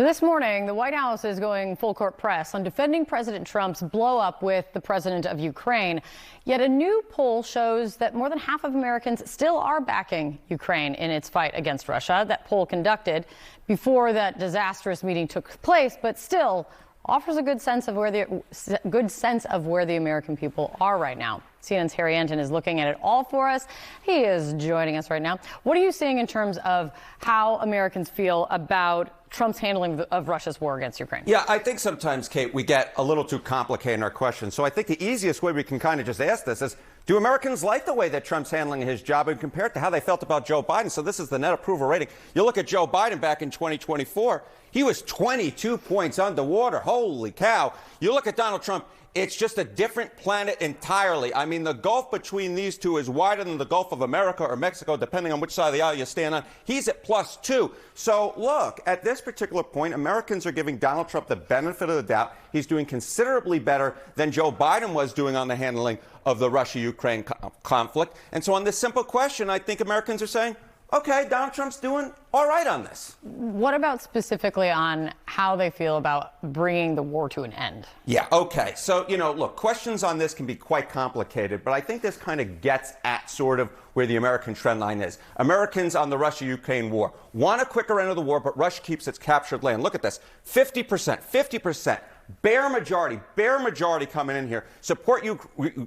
So this morning, the White House is going full court press on defending President Trump's blow up with the president of Ukraine. Yet a new poll shows that more than half of Americans still are backing Ukraine in its fight against Russia. That poll conducted before that disastrous meeting took place, but still offers a good sense of where the American people are right now. CNN's Harry Enten is looking at it all for us. He is joining us right now. What are you seeing in terms of how Americans feel about Trump's handling of Russia's war against Ukraine? Yeah, I think sometimes, Kate, we get a little too complicated in our questions. So I think the easiest way we can kind of just ask this is, do Americans like the way that Trump's handling his job and compare it to how they felt about Joe Biden? So this is the net approval rating. You look at Joe Biden back in 2024, he was 22 points underwater. Holy cow. You look at Donald Trump, it's just a different planet entirely. I mean, the gulf between these two is wider than the Gulf of America or Mexico, depending on which side of the aisle you stand on. He's at +2. So look, at this particular point, Americans are giving Donald Trump the benefit of the doubt. He's doing considerably better than Joe Biden was doing on the handling of the Russia-Ukraine conflict. And so on this simple question, I think Americans are saying, okay, Donald Trump's doing all right on this. What about specifically on how they feel about bringing the war to an end? Yeah, okay. So, look, questions on this can be quite complicated, but I think this kind of gets at sort of where the American trend line is. Americans on the Russia-Ukraine war want a quicker end of the war, but Russia keeps its captured land. Look at this, 50%. Bare majority coming in here. Support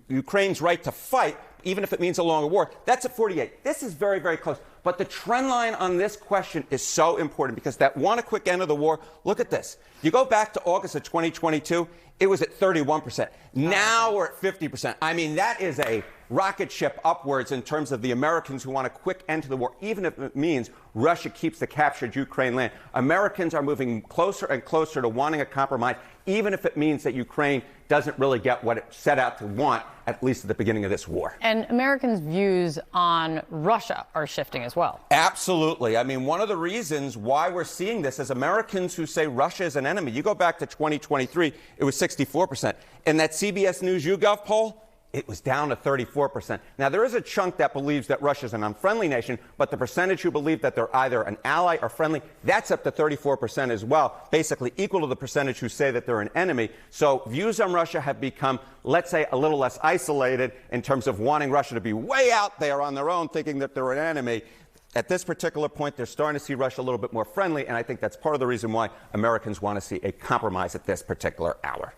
Ukraine's right to fight, even if it means a longer war. That's at 48. This is very, very close. But the trend line on this question is so important because that want a quick end of the war, look at this. You go back to August of 2022, it was at 31%. Now we're at 50%. I mean, that is a rocket ship upwards in terms of the Americans who want a quick end to the war, even if it means Russia keeps the captured Ukraine land. Americans are moving closer and closer to wanting a compromise, even if it means that Ukraine doesn't really get what it set out to want, at least at the beginning of this war. And Americans' views on Russia are shifting as well. Absolutely. I mean, one of the reasons why we're seeing this is Americans who say Russia is an enemy. You go back to 2023, it was 64%. In that CBS News YouGov poll, it was down to 34%. Now, there is a chunk that believes that Russia is an unfriendly nation, but the percentage who believe that they're either an ally or friendly, that's up to 34% as well, basically equal to the percentage who say that they're an enemy. So views on Russia have become, let's say, a little less isolated in terms of wanting Russia to be way out there on their own, thinking that they're an enemy. At this particular point, they're starting to see Russia a little bit more friendly, and I think that's part of the reason why Americans want to see a compromise at this particular hour.